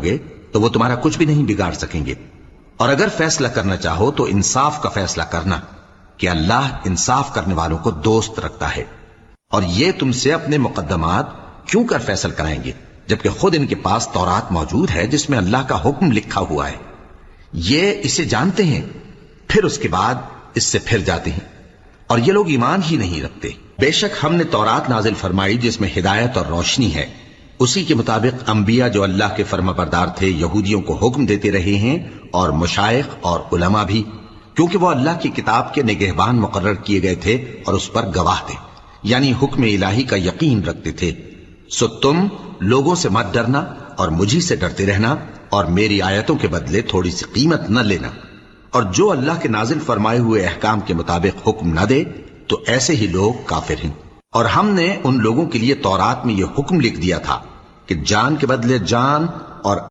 گے تو وہ تمہارا کچھ بھی نہیں بگاڑ سکیں گے، اور اگر فیصلہ کرنا چاہو تو انصاف کا فیصلہ کرنا کہ اللہ انصاف کرنے والوں کو دوست رکھتا ہے۔ اور یہ تم سے اپنے مقدمات کیوں کر فیصل کرائیں گے جبکہ خود ان کے پاس تورات موجود ہے جس میں اللہ کا حکم لکھا ہوا ہے۔ یہ اسے جانتے ہیں، پھر اس کے بعد اس سے پھر جاتے ہیں، اور یہ لوگ ایمان ہی نہیں رکھتے۔ بے شک ہم نے تورات نازل فرمائی جس میں ہدایت اور روشنی ہے، اسی کے مطابق انبیاء جو اللہ کے فرما بردار تھے یہودیوں کو حکم دیتے رہے ہیں، اور مشائخ اور علماء بھی، کیونکہ وہ اللہ کی کتاب کے نگہبان مقرر کیے گئے تھے اور اس پر گواہ تھے، یعنی حکم الہی کا یقین رکھتے تھے۔ سو تم لوگوں سے مت ڈرنا اور مجھی سے ڈرتے رہنا، اور میری آیتوں کے بدلے تھوڑی سی قیمت نہ لینا، اور جو اللہ کے نازل فرمائے ہوئے احکام کے مطابق حکم نہ دے تو ایسے ہی لوگ کافر ہیں۔ اور ہم نے ان لوگوں کے لیے تورات میں یہ حکم لکھ دیا تھا کہ جان کے بدلے جان اور